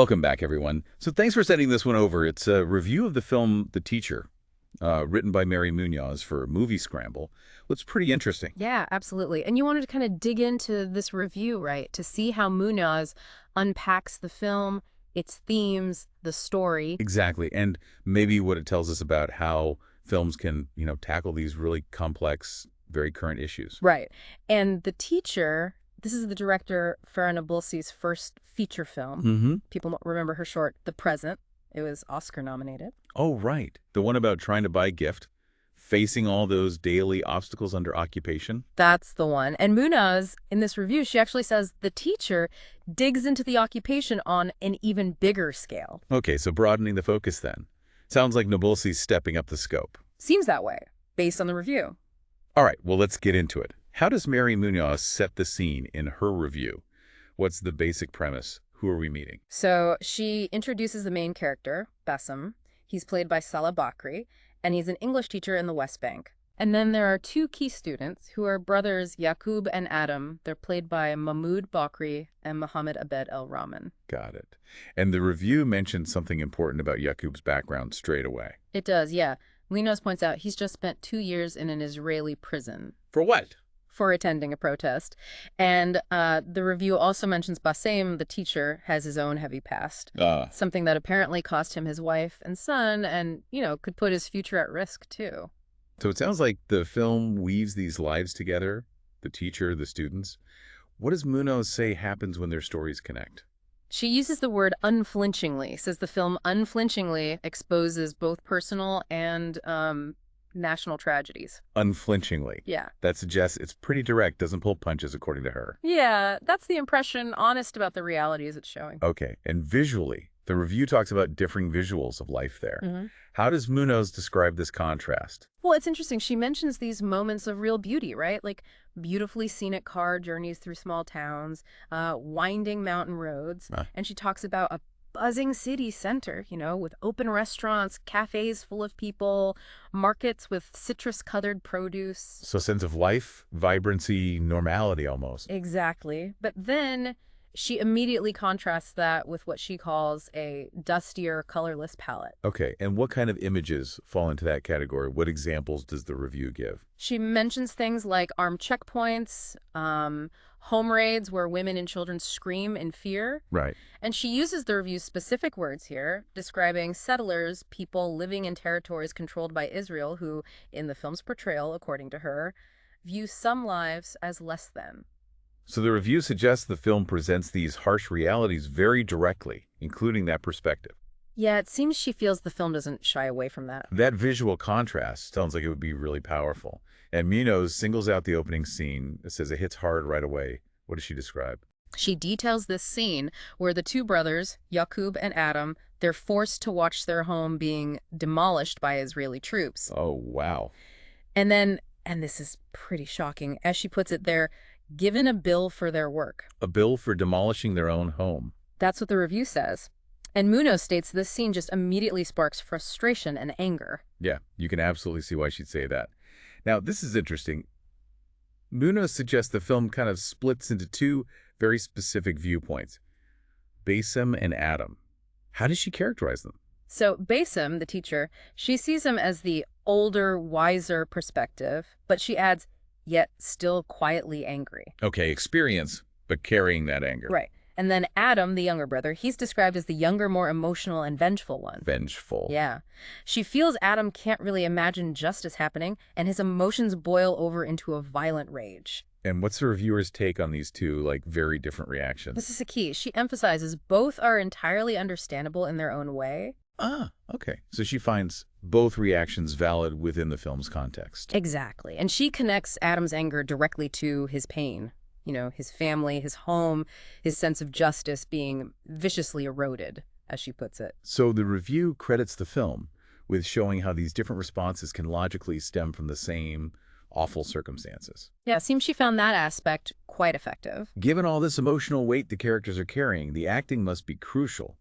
Welcome back, everyone. So thanks for sending this one over. It's a review of the film The Teacher, written by Mary Munoz for Moviescramble. Looks pretty interesting. Yeah, absolutely. And you wanted to kind of dig into this review, right? To see how Munoz unpacks the film, its themes, the story. Exactly. And maybe what it tells us about how films can, tackle these really complex, very current issues. Right. And The Teacher, this is the director Farah Nabulsi's first feature film. Mm-hmm. People remember her short, The Present. It was Oscar nominated. Oh, right. The one about trying to buy a gift, facing all those daily obstacles under occupation. That's the one. And Munoz, in this review, she actually says The Teacher digs into the occupation on an even bigger scale. Okay, so broadening the focus then. Sounds like Nabulsi's stepping up the scope. Seems that way, based on the review. All right, well, let's get into it. How does Mary Munoz set the scene in her review? What's the basic premise? Who are we meeting? So she introduces the main character, Basem. He's played by Saleh Bakri, and he's an English teacher in the West Bank. And then there are two key students who are brothers Yaqub and Adam. They're played by Mahmoud Bakri and Mohammed Abed El Rahman. Got it. And the review mentioned something important about Yaqub's background straight away. It does, yeah. Munoz points out he's just spent 2 years in an Israeli prison. For what? For attending a protest. And the review also mentions Basem, the teacher, has his own heavy past. Something that apparently cost him his wife and son and, could put his future at risk, too. So it sounds like the film weaves these lives together, the teacher, the students. What does Munoz say happens when their stories connect? She uses the word unflinchingly, says the film unflinchingly exposes both personal and national tragedies. Unflinchingly. Yeah. That suggests it's pretty direct, doesn't pull punches, according to her. Yeah, that's the impression, honest about the realities it's showing. Okay, and visually, the review talks about differing visuals of life there. Mm-hmm. How does Munoz describe this contrast? Well, it's interesting. She mentions these moments of real beauty, right? Like beautifully scenic car journeys through small towns, winding mountain roads. And she talks about a buzzing city center, with open restaurants, cafes full of people, markets with citrus-colored produce. So a sense of life, vibrancy, normality almost. Exactly. But then she immediately contrasts that with what she calls a dustier, colorless palette. Okay, and what kind of images fall into that category? What examples does the review give? She mentions things like armed checkpoints, home raids where women and children scream in fear. Right. And she uses the review's specific words here, describing settlers, people living in territories controlled by Israel who, in the film's portrayal, according to her, view some lives as less than. So the review suggests the film presents these harsh realities very directly, including that perspective. Yeah, it seems she feels the film doesn't shy away from that. That visual contrast sounds like it would be really powerful. And Munoz singles out the opening scene. It says it hits hard right away. What does she describe? She details this scene where the two brothers, Yaqub and Adam, they're forced to watch their home being demolished by Israeli troops. Oh, wow. And then, and this is pretty shocking, as she puts it, they're given a bill for their work. A bill for demolishing their own home. That's what the review says. And Munoz states this scene just immediately sparks frustration and anger. Yeah, you can absolutely see why she'd say that. Now, this is interesting. Munoz suggests the film kind of splits into two very specific viewpoints, Basem and Adam. How does she characterize them? So Basem, the teacher, she sees him as the older, wiser perspective, but she adds, yet still quietly angry. Okay, experience, but carrying that anger. Right. And then Adam, the younger brother, he's described as the younger, more emotional and vengeful one. Vengeful. Yeah. She feels Adam can't really imagine justice happening, and his emotions boil over into a violent rage. And what's the reviewer's take on these two, very different reactions? This is the key. She emphasizes both are entirely understandable in their own way. Ah, okay. So she finds both reactions valid within the film's context. Exactly. And she connects Adam's anger directly to his pain. His family, his home, his sense of justice being viciously eroded, as she puts it. So the review credits the film with showing how these different responses can logically stem from the same awful circumstances. Yeah, it seems she found that aspect quite effective. Given all this emotional weight the characters are carrying, the acting must be crucial.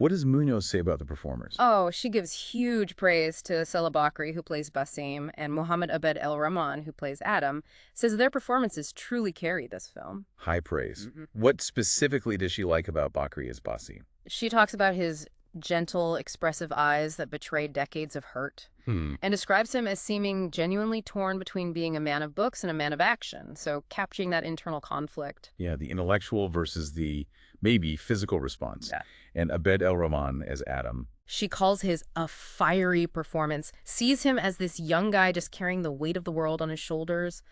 What does Munoz say about the performers? Oh, she gives huge praise to Saleh Bakri, who plays Basem, and Mohammed Abed El Rahman, who plays Adam, says their performances truly carry this film. High praise. Mm-hmm. What specifically does she like about Bakri as Basem? She talks about his gentle, expressive eyes that betray decades of hurt, Hmm. and describes him as seeming genuinely torn between being a man of books and a man of action, so capturing that internal conflict. Yeah, the intellectual versus the maybe physical response. Yeah. And Abed El-Rahman as Adam. She calls his a fiery performance, sees him as this young guy just carrying the weight of the world on his shoulders.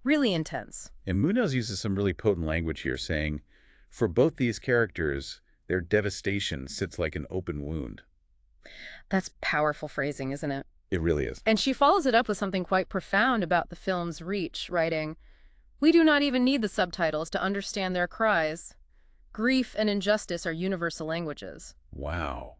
Really intense. And Munoz uses some really potent language here, saying, for both these characters, their devastation sits like an open wound. That's powerful phrasing, isn't it? It really is. And she follows it up with something quite profound about the film's reach, writing, "We do not even need the subtitles to understand their cries. Grief and injustice are universal languages." Wow.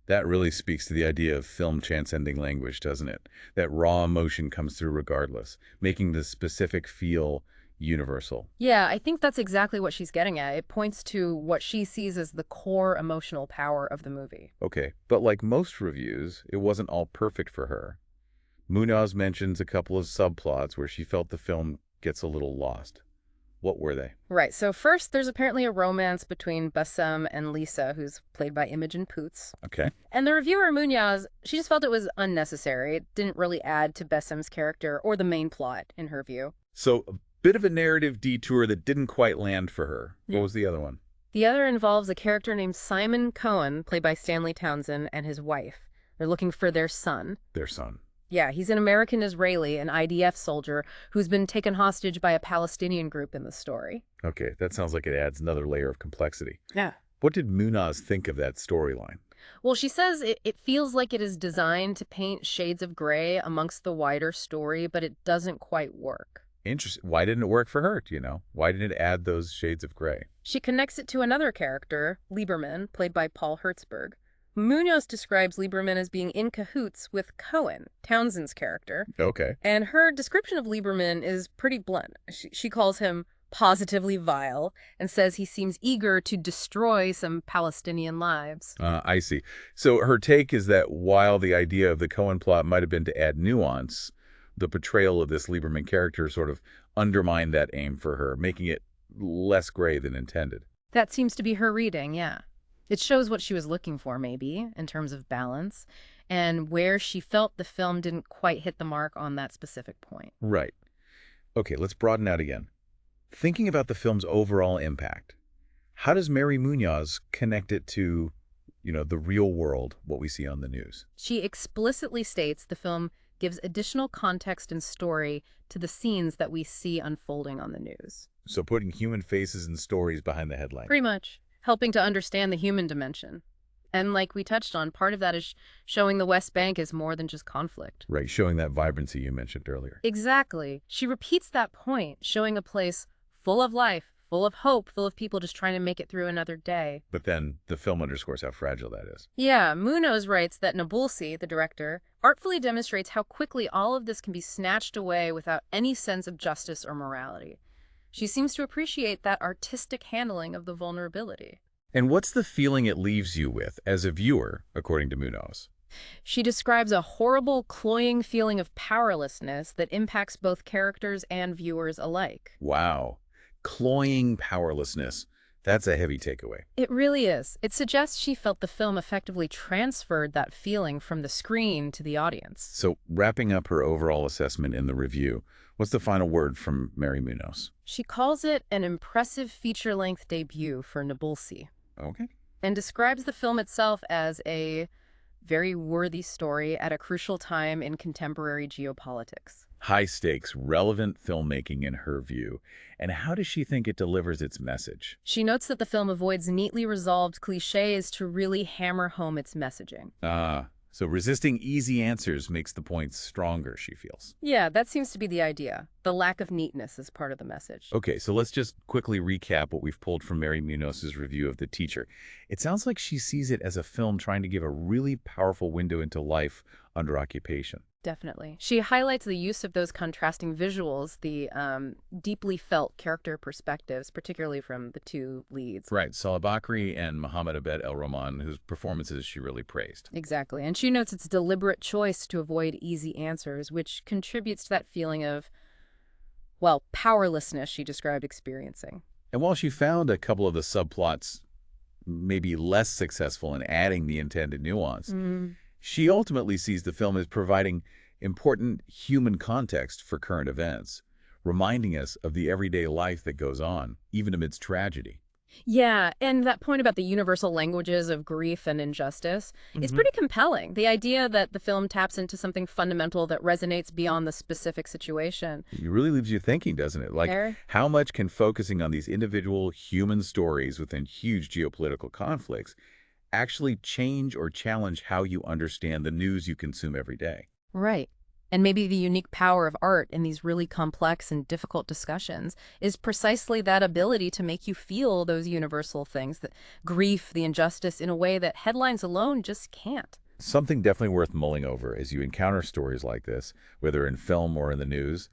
That really speaks to the idea of film transcending language, doesn't it? That raw emotion comes through regardless, making the specific feel universal. Yeah, I think that's exactly what she's getting at. It points to what she sees as the core emotional power of the movie. Okay, but like most reviews, it wasn't all perfect for her. Munoz mentions a couple of subplots where she felt the film gets a little lost. What were they? Right, so first there's apparently a romance between Basem and Lisa, who's played by Imogen Poots. Okay. And the reviewer, Munoz, she just felt it was unnecessary. It didn't really add to Basem's character or the main plot, in her view. So a bit of a narrative detour that didn't quite land for her. Yeah. What was the other one? The other involves a character named Simon Cohen, played by Stanley Townsend, and his wife. They're looking for their son. Their son. Yeah, he's an American-Israeli, an IDF soldier, who's been taken hostage by a Palestinian group in the story. Okay, that sounds like it adds another layer of complexity. Yeah. What did Munoz think of that storyline? Well, she says it feels like it is designed to paint shades of gray amongst the wider story, but it doesn't quite work. Interesting. Why didn't it work for her, do you know? Why didn't it add those shades of gray? She connects it to another character, Lieberman, played by Paul Hertzberg. Munoz describes Lieberman as being in cahoots with Cohen, Townsend's character. Okay. And her description of Lieberman is pretty blunt. She calls him positively vile and says he seems eager to destroy some Palestinian lives. I see. So her take is that while the idea of the Cohen plot might have been to add nuance, the portrayal of this Lieberman character sort of undermined that aim for her, making it less gray than intended. That seems to be her reading, yeah. It shows what she was looking for, maybe, in terms of balance, and where she felt the film didn't quite hit the mark on that specific point. Right. Okay, let's broaden out again. Thinking about the film's overall impact, how does Mary Munoz connect it to, the real world, what we see on the news? She explicitly states the film gives additional context and story to the scenes that we see unfolding on the news. So putting human faces and stories behind the headline. Pretty much. Helping to understand the human dimension. And like we touched on, part of that is showing the West Bank is more than just conflict. Right, showing that vibrancy you mentioned earlier. Exactly. She repeats that point, showing a place full of life, full of hope, full of people just trying to make it through another day. But then the film underscores how fragile that is. Yeah, Munoz writes that Nabulsi, the director, artfully demonstrates how quickly all of this can be snatched away without any sense of justice or morality. She seems to appreciate that artistic handling of the vulnerability. And what's the feeling it leaves you with as a viewer, according to Munoz? She describes a horrible, cloying feeling of powerlessness that impacts both characters and viewers alike. Wow. Cloying powerlessness. That's a heavy takeaway. It really is. It suggests she felt the film effectively transferred that feeling from the screen to the audience. So, wrapping up her overall assessment in the review, what's the final word from Mary Munoz? She calls it an impressive feature-length debut for Nabulsi. Okay. And describes the film itself as a very worthy story at a crucial time in contemporary geopolitics. High stakes, relevant filmmaking in her view. And how does she think it delivers its message? She notes that the film avoids neatly resolved cliches to really hammer home its messaging. So resisting easy answers makes the points stronger, she feels. Yeah, that seems to be the idea. The lack of neatness is part of the message. Okay, so let's just quickly recap what we've pulled from Mary Munoz's review of The Teacher. It sounds like she sees it as a film trying to give a really powerful window into life under occupation. Definitely. She highlights the use of those contrasting visuals, the deeply felt character perspectives, particularly from the two leads. Right, Saleh Bakri and Mohammed Abed El-Rahman, whose performances she really praised. Exactly. And she notes its deliberate choice to avoid easy answers, which contributes to that feeling of, powerlessness she described experiencing. And while she found a couple of the subplots maybe less successful in adding the intended nuance. Mm. She ultimately sees the film as providing important human context for current events, reminding us of the everyday life that goes on, even amidst tragedy. Yeah, and that point about the universal languages of grief and injustice is Hmm. pretty compelling. The idea that the film taps into something fundamental that resonates beyond the specific situation. It really leaves you thinking, doesn't it? Like, There, how much can focusing on these individual human stories within huge geopolitical conflicts actually change or challenge how you understand the news you consume every day? right. And maybe the unique power of art in these really complex and difficult discussions is precisely that ability to make you feel those universal things, that grief, the injustice, in a way that headlines alone just can't. Something definitely worth mulling over as you encounter stories like this, whether in film or in the news.